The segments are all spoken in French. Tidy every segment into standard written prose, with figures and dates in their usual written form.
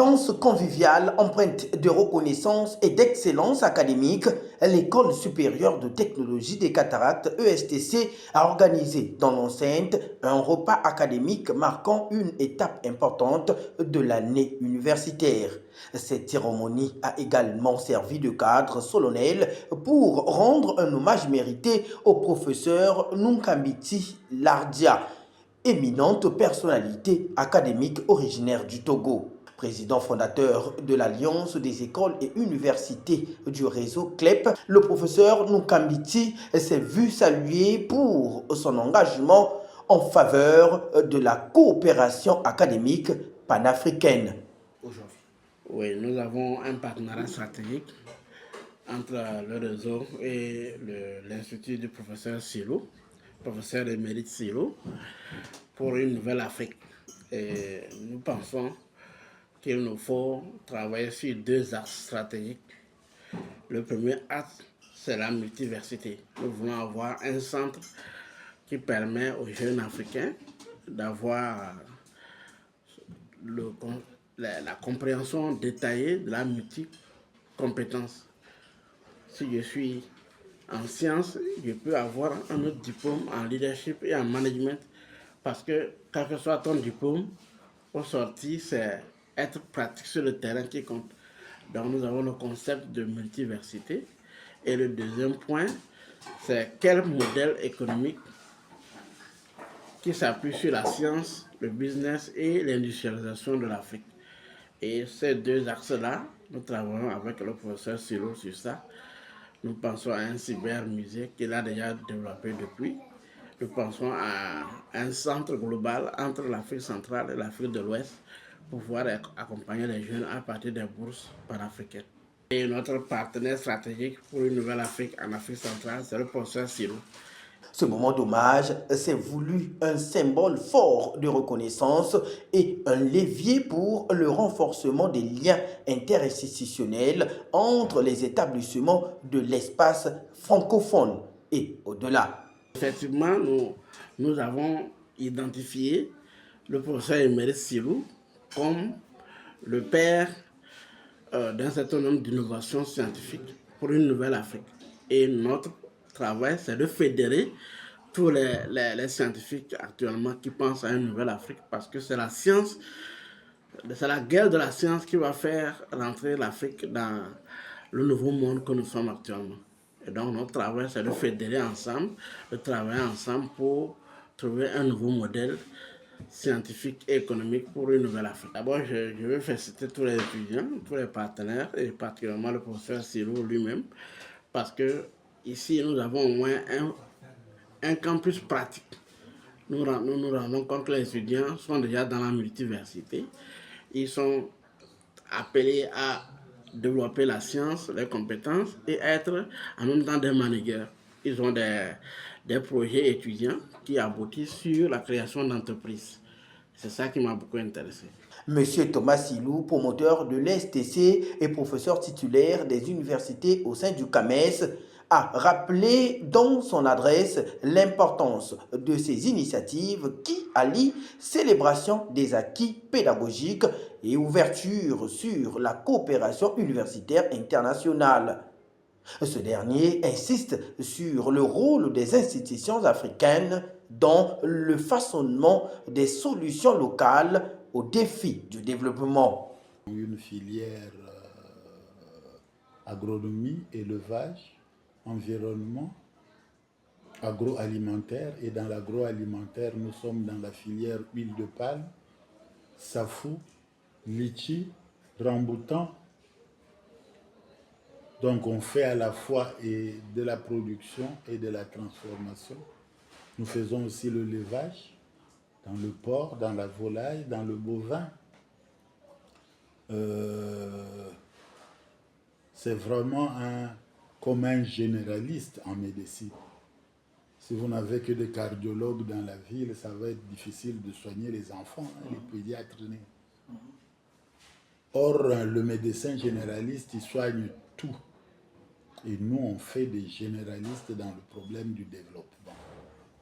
ambiance conviviale, empreinte de reconnaissance et d'excellence académique, l'École supérieure de technologie des cataractes ESTC a organisé dans l'enceinte un repas académique marquant une étape importante de l'année universitaire. Cette cérémonie a également servi de cadre solennel pour rendre un hommage mérité au professeur Nunkambiti Lardia, éminente personnalité académique originaire du Togo. Président fondateur de l'Alliance des écoles et universités du réseau CLEP, le professeur Nunkambiti s'est vu saluer pour son engagement en faveur de la coopération académique panafricaine. Aujourd'hui. Oui, nous avons un partenariat stratégique entre le réseau et l'Institut du professeur Silo, professeur émérite Silo, pour une nouvelle Afrique. Et nous pensons qu'il nous faut travailler sur deux axes stratégiques. Le premier axe, c'est la multiversité. Nous voulons avoir un centre qui permet aux jeunes Africains d'avoir la compréhension détaillée de la multi-compétence. Si je suis en sciences, je peux avoir un autre diplôme en leadership et en management parce que, quel que soit ton diplôme, au sorti, c'est être pratique sur le terrain qui compte. Donc, nous avons le concept de multiversité. Et le deuxième point, c'est quel modèle économique qui s'appuie sur la science, le business et l'industrialisation de l'Afrique. Et ces deux axes-là, nous travaillons avec le professeur Silo sur ça. Nous pensons à un cybermusée qu'il a déjà développé depuis. Nous pensons à un centre global entre l'Afrique centrale et l'Afrique de l'Ouest pour pouvoir accompagner les jeunes à partir des bourses panafricaines. Et notre partenaire stratégique pour une nouvelle Afrique en Afrique centrale, c'est le professeur Silo. Ce moment d'hommage s'est voulu un symbole fort de reconnaissance et un levier pour le renforcement des liens interinstitutionnels entre les établissements de l'espace francophone et au-delà. Effectivement, nous avons identifié le professeur émérite Silou comme le père d'un certain nombre d'innovations scientifiques pour une nouvelle Afrique. Et notre travail, c'est de fédérer tous les scientifiques actuellement qui pensent à une nouvelle Afrique parce que c'est la science, c'est la guerre de la science qui va faire rentrer l'Afrique dans le nouveau monde que nous sommes actuellement. Et donc notre travail, c'est de fédérer ensemble, de travailler ensemble pour trouver un nouveau modèle scientifique et économique pour une nouvelle Afrique. D'abord, je veux féliciter tous les étudiants, tous les partenaires et particulièrement le professeur Siro lui-même parce que ici, nous avons au moins un campus pratique. Nous nous rendons compte que les étudiants sont déjà dans la multiversité. Ils sont appelés à développer la science, les compétences et être en même temps des managers. Ils ont des projets étudiants qui aboutissent sur la création d'entreprises. C'est ça qui m'a beaucoup intéressé. Monsieur Thomas Silou, promoteur de l'ESTC et professeur titulaire des universités au sein du CAMES, a rappelé dans son adresse l'importance de ces initiatives qui allient célébration des acquis pédagogiques et ouverture sur la coopération universitaire internationale. Ce dernier insiste sur le rôle des institutions africaines dans le façonnement des solutions locales aux défis du développement. Une filière agronomie, élevage, environnement, agroalimentaire. Et dans l'agroalimentaire, nous sommes dans la filière huile de palme, safou, litchi, ramboutan. Donc on fait à la fois de la production et de la transformation. Nous faisons aussi le levage dans le porc, dans la volaille, dans le bovin. C'est vraiment comme un généraliste en médecine. Si vous n'avez que des cardiologues dans la ville, ça va être difficile de soigner les enfants, les pédiatres. Or, le médecin généraliste, il soigne tout. Et nous, on fait des généralistes dans le problème du développement,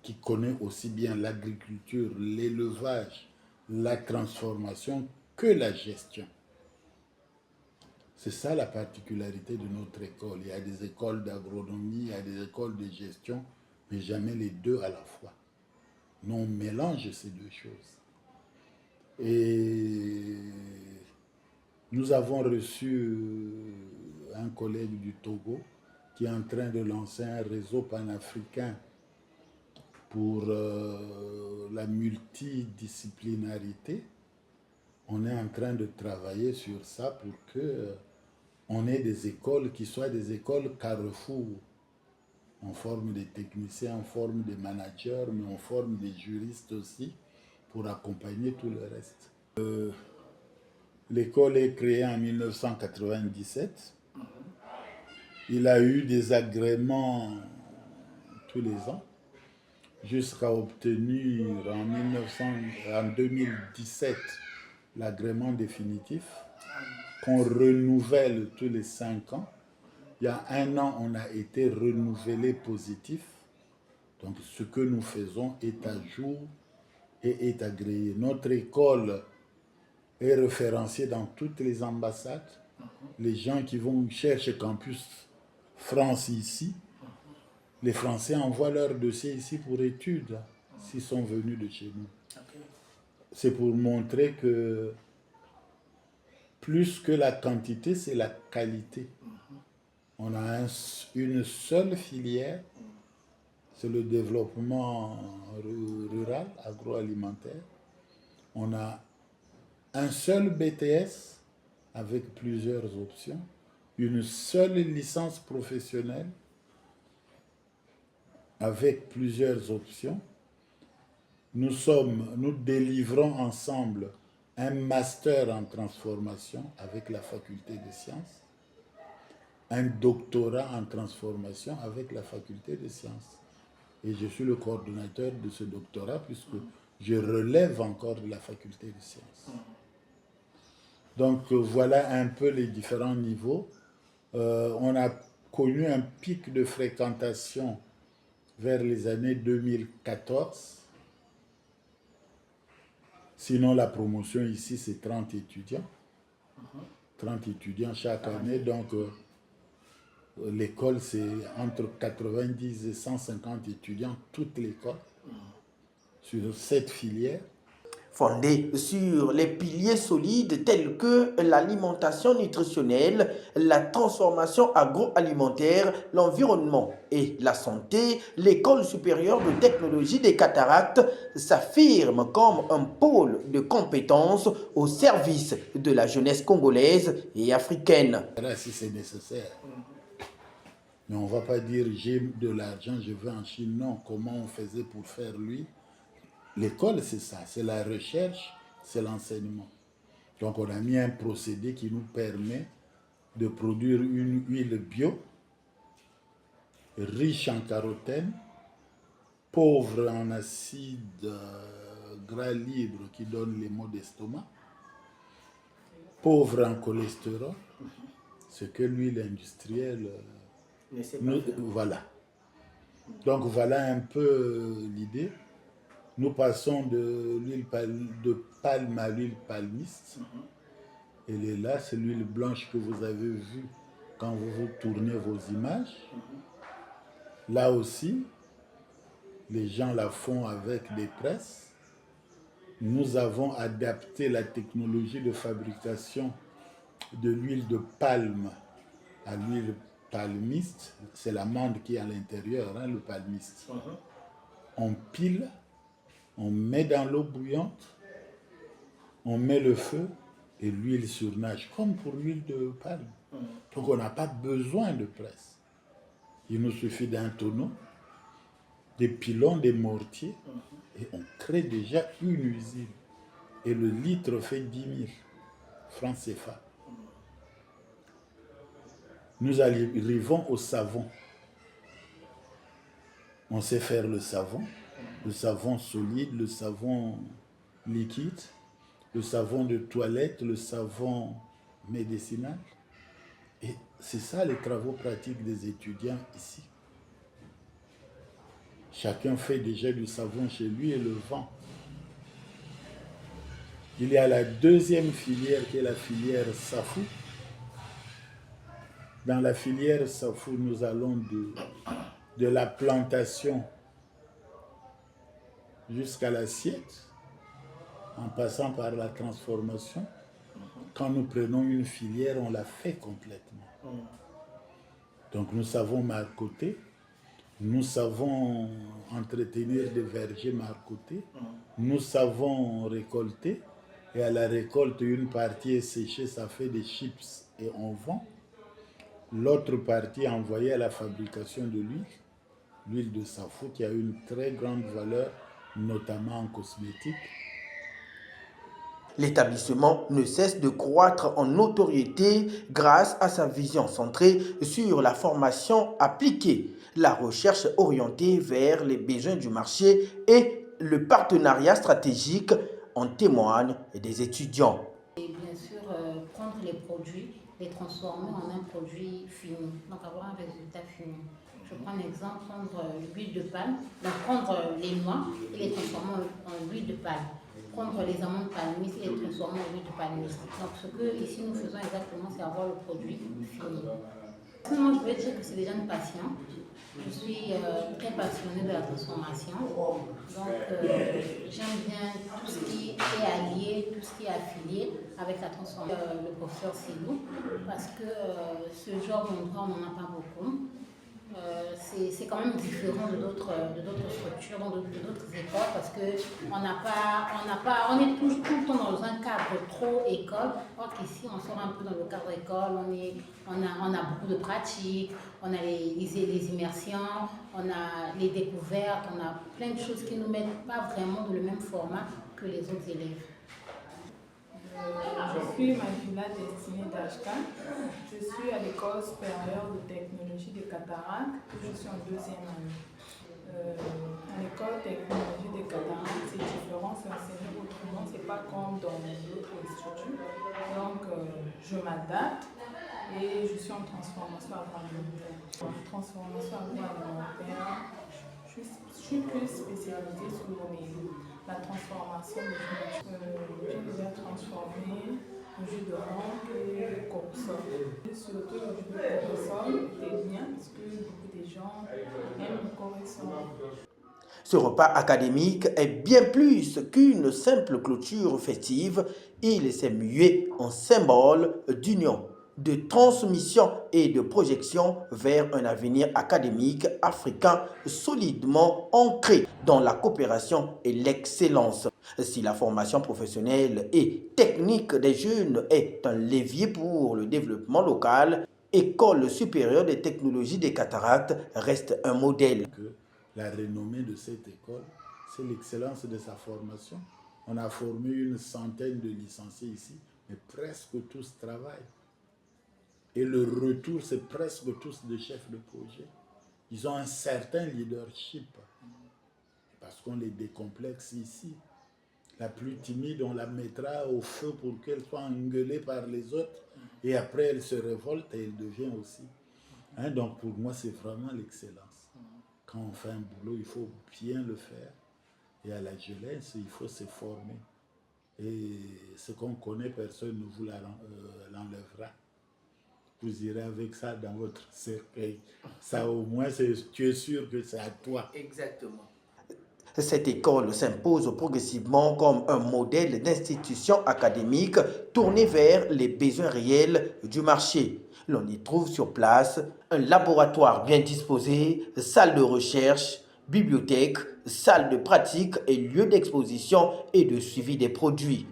qui connaît aussi bien l'agriculture, l'élevage, la transformation que la gestion. C'est ça la particularité de notre école. Il y a des écoles d'agronomie, il y a des écoles de gestion, mais jamais les deux à la fois. Nous, on mélange ces deux choses. Et nous avons reçu un collègue du Togo qui est en train de lancer un réseau panafricain pour la multidisciplinarité. On est en train de travailler sur ça pour que on ait des écoles qui soient des écoles carrefour. On forme des techniciens, on forme des managers, mais on forme des juristes aussi pour accompagner tout le reste. L'école est créée en 1997. Il a eu des agréments tous les ans jusqu'à obtenir en 2017 l'agrément définitif qu'on renouvelle tous les 5 ans. Il y a 1 an, on a été renouvelé positif. Donc ce que nous faisons est à jour et est agréé. Notre école est référencée dans toutes les ambassades. Les gens qui vont chercher Campus France ici, les Français envoient leur dossier ici pour études, s'ils sont venus de chez nous. C'est pour montrer que plus que la quantité, c'est la qualité. On a une seule filière, c'est le développement rural, agroalimentaire. On a un seul BTS avec plusieurs options, une seule licence professionnelle avec plusieurs options. Nous délivrons ensemble un master en transformation avec la faculté des sciences, un doctorat en transformation avec la faculté des sciences. Et je suis le coordonnateur de ce doctorat puisque je relève encore de la faculté des sciences. Donc voilà un peu les différents niveaux. On a connu un pic de fréquentation vers les années 2014. Sinon, la promotion ici, c'est 30 étudiants. 30 étudiants chaque année. Donc, l'école, c'est entre 90 et 150 étudiants, toute l'école, sur 7 filières. Fondée sur les piliers solides tels que l'alimentation nutritionnelle, la transformation agroalimentaire, l'environnement et la santé, l'École supérieure de technologie des cataractes s'affirme comme un pôle de compétences au service de la jeunesse congolaise et africaine. Si c'est nécessaire. Mais on ne va pas dire j'ai de l'argent, je vais en Chine. Non, comment on faisait pour faire lui? L'école, c'est ça, c'est la recherche, c'est l'enseignement. Donc, on a mis un procédé qui nous permet de produire une huile bio, riche en carotène, pauvre en acide gras libre qui donne les maux d'estomac, pauvre en cholestérol, ce que l'huile industrielle... voilà. Donc, voilà un peu l'idée. Nous passons de l'huile de palme à l'huile palmiste. Elle est là, c'est l'huile blanche que vous avez vue quand vous tournez vos images. Là aussi, les gens la font avec des presses. Nous avons adapté la technologie de fabrication de l'huile de palme à l'huile palmiste. C'est l'amande qui est à l'intérieur, hein, le palmiste. On pile. On met dans l'eau bouillante, on met le feu et l'huile surnage, comme pour l'huile de palme. Donc on n'a pas besoin de presse. Il nous suffit d'un tonneau, des pilons, des mortiers, et on crée déjà une usine. Et le litre fait 10 000 francs CFA. Nous arrivons au savon. On sait faire le savon solide, le savon liquide, le savon de toilette, le savon médicinal. Et c'est ça les travaux pratiques des étudiants ici. Chacun fait déjà du savon chez lui et le vend. Il y a la deuxième filière qui est la filière Safou. Dans la filière Safou, nous allons de la plantation jusqu'à l'assiette, en passant par la transformation. Quand nous prenons une filière, on la fait complètement. Donc nous savons marcoter, nous savons entretenir des vergers marcotés, nous savons récolter, et à la récolte, une partie est séchée, ça fait des chips et on vend. L'autre partie est envoyée à la fabrication de l'huile de Safou qui a une très grande valeur, notamment en cosmétique. L'établissement ne cesse de croître en notoriété grâce à sa vision centrée sur la formation appliquée, la recherche orientée vers les besoins du marché et le partenariat stratégique en témoignent des étudiants. Et bien sûr, prendre les produits, les transformer en un produit fini, donc avoir un résultat fini. Je prends un exemple, prendre l'huile de palme, donc prendre les noix et les transformer en huile de palme. Prendre les amandes palmistes et les transformer en huile de palmiste. Donc ce que ici nous faisons exactement, c'est avoir le produit fini. Moi, je veux dire que c'est déjà une passion. Je suis très passionnée de la transformation. Donc j'aime bien tout ce qui est allié, tout ce qui est affilié avec la transformation. Le professeur Silou, parce que ce genre d'endroit, on n'en a pas beaucoup. C'est quand même différent de d'autres structures, de d'autres écoles, parce que on est tout le temps dans un cadre trop école. Or qu'ici on sort un peu dans le cadre école, on a beaucoup de pratiques, on a les immersions, on a les découvertes, on a plein de choses qui ne nous mettent pas vraiment dans le même format que les autres élèves. Je suis Majula Destinée d'Ashkan. Je suis à l'école supérieure de technologie des cataractes. Je suis en 2e année. À l'école technologie des cataractes, c'est différent, c'est enseigné autrement. C'est pas comme dans d'autres instituts. Donc, je m'adapte et je suis en transformation agroalimentaire. En transformation agroalimentaire, je suis plus spécialisée sur la transformation de jus. J'ai déjà transformé le jus de mangue et le cortisol. Surtout le jus de cortisol était bien parce que beaucoup de gens aiment le cortisol. Ce repas académique est bien plus qu'une simple clôture festive. Il s'est mué en symbole d'union, de transmission et de projection vers un avenir académique africain solidement ancré dans la coopération et l'excellence. Si la formation professionnelle et technique des jeunes est un levier pour le développement local, École supérieure des technologies des cataractes reste un modèle. La renommée de cette école, c'est l'excellence de sa formation. On a formé une centaine de licenciés ici, mais presque tous travaillent. Et le retour, c'est presque tous des chefs de projet. Ils ont un certain leadership, parce qu'on les décomplexe ici. La plus timide, on la mettra au feu pour qu'elle soit engueulée par les autres, et après elle se révolte et elle devient aussi. Donc pour moi, c'est vraiment l'excellence. Quand on fait un boulot, il faut bien le faire. Et à la jeunesse, il faut se former. Et ce qu'on connaît, personne ne vous l'enlèvera. Vous irez avec ça dans votre cercueil. Ça au moins, tu es sûr que c'est à toi. Exactement. Cette école s'impose progressivement comme un modèle d'institution académique tournée vers les besoins réels du marché. L'on y trouve sur place un laboratoire bien disposé, salle de recherche, bibliothèque, salle de pratique et lieu d'exposition et de suivi des produits.